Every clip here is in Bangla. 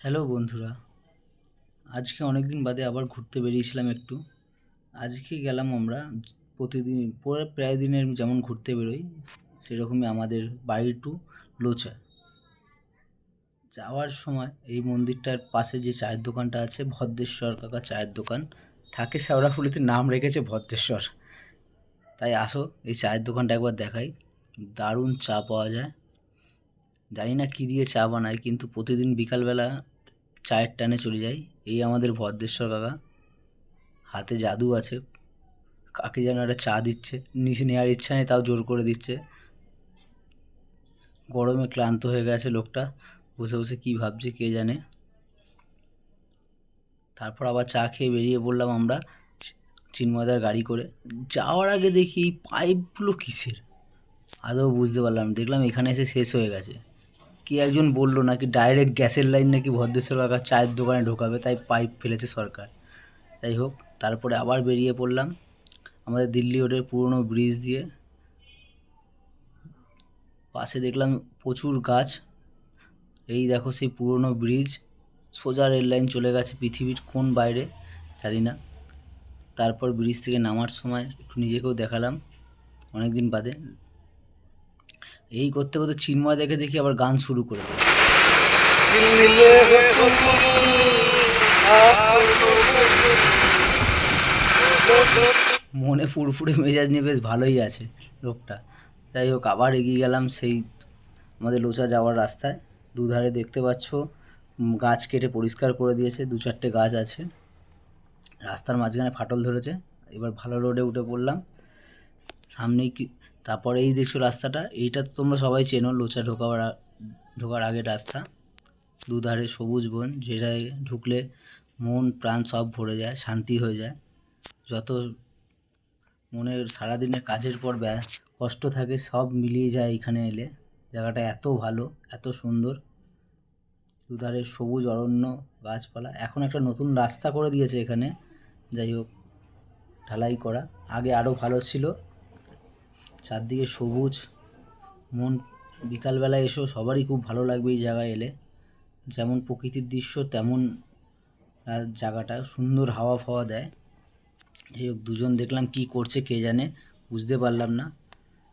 হ্যালো বন্ধুরা, আজকে অনেক দিন বাদে আবার ঘুরতে বেরিয়েছিলাম একটু। আজকে গেলাম আমরা প্রতিদিন প্রায় দিনের যেমন ঘুরতে বেরোই সেরকমই আমাদের বাড়ি টু লোচা। যাওয়ার সময় এই মন্দিরটার পাশে যে চায়ের দোকানটা আছে, ভদ্রেশ্বর কাকা চায়ের দোকান, থাকে শেওড়াফুলিতে নাম রেখেছে ভদ্রেশ্বর। তাই আসো এই চায়ের দোকানটা একবার দেখাই। দারুণ চা পাওয়া যায়। জানি না কী দিয়ে চা বানায়, কিন্তু প্রতিদিন বিকালবেলা চায়ের টানে চলে যাই। এই আমাদের ভদ্রেশ্বর কাকা, হাতে জাদু আছে। কাকে যেন একটা চা দিচ্ছে, নিচে নেওয়ার ইচ্ছা নেই তাও জোর করে দিচ্ছে। গরমে ক্লান্ত হয়ে গেছে লোকটা, বসে বসে কী ভাবছে কে জানে। তারপর আবার চা খেয়ে বেরিয়ে পড়লাম আমরা চিন্ময়দার গাড়ি করে। যাওয়ার আগে দেখি এই পাইপগুলো কিসের, আদৌ বুঝতে পারলাম না। দেখলাম এখানে এসে শেষ হয়ে গেছে। কি একজন বললো নাকি ডাইরেক্ট গ্যাসের লাইন নাকি ভদ্রেশ্বর কাকার চায়ের দোকানে ঢোকাবে, তাই পাইপ ফেলেছে সরকার। যাই হোক, তারপরে আবার বেরিয়ে পড়লাম আমাদের দিল্লি রোডের পুরনো ব্রিজ দিয়ে। পাশে দেখলাম প্রচুর গাছ। এই দেখো সেই পুরনো ব্রিজ, সোজা রেল লাইন চলে গেছে পৃথিবীর কোন বাইরে জানি না। তারপর ব্রিজ থেকে নামার সময় একটু নিজেকেও দেখালাম অনেক দিন বাদে। এই করতে করতে চিন্ময় দেখি আবার গান শুরু করেছে। মনে ফুরফুরে মেজাজ নিয়ে বেশ ভালোই আছে লোকটা। যাই হোক, আবার এগিয়ে গেলাম সেই আমাদের লোচা যাওয়ার রাস্তায়। দুধারে দেখতে পাচ্ছ গাছ কেটে পরিষ্কার করে দিয়েছে, 2-4টে গাছ আছে। রাস্তার মাঝখানে ফাটল ধরেছে। এবার ভালো রোডে উঠে পড়লাম সামনেই কি। তারপরে এই দেখছো রাস্তাটা, এইটা তো তোমরা সবাই চেনো, লোচা ঢোকার আগের রাস্তা। দুধারে সবুজ বন, যেটায় ঢুকলে মন প্রাণ সব ভরে যায়, শান্তি হয়ে যায়। যত মনের সারাদিনের কাজের পর কষ্ট থাকে সব মিলিয়ে যায় এখানে এলে। জায়গাটা এত ভালো, এত সুন্দর। দুধারে সবুজ অরণ্য, গাছপালা। এখন একটা নতুন রাস্তা করে দিয়েছে এখানে, যাই হোক ঢালাই করা। আগে আরও ভালো ছিল, চারদিকে সবুজ। মন বিকালবেলা এসো সবারই খুব ভালো লাগবে এই জায়গায় এলে। যেমন প্রকৃতির দৃশ্য তেমন জায়গাটা সুন্দর, হাওয়া ফাওয়া দেয়। যাই হোক, দুজন দেখলাম কি করছে কে জানে, বুঝতে পারলাম না।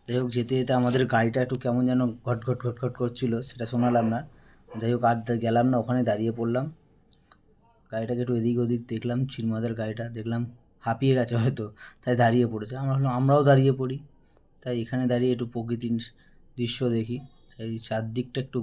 যাই হোক, যেতে যেতে আমাদের গাড়িটা একটু কেমন যেন ঘটঘট ঘটঘট করছিলো, সেটা শোনালাম না। যাই হোক, আর গেলাম না, ওখানে দাঁড়িয়ে পড়লাম। গাড়িটাকে একটু এদিক ওদিক দেখলাম, চিন্ময়দের গাড়িটা দেখলাম হাঁপিয়ে গেছে হয়তো, তাই দাঁড়িয়ে পড়েছে। আমরা ভাবলাম আমরাও দাঁড়িয়ে পড়ি, তাই এখানে দাঁড়িয়ে একটু প্রকৃতির দৃশ্য দেখি। তাই চারদিকটা একটু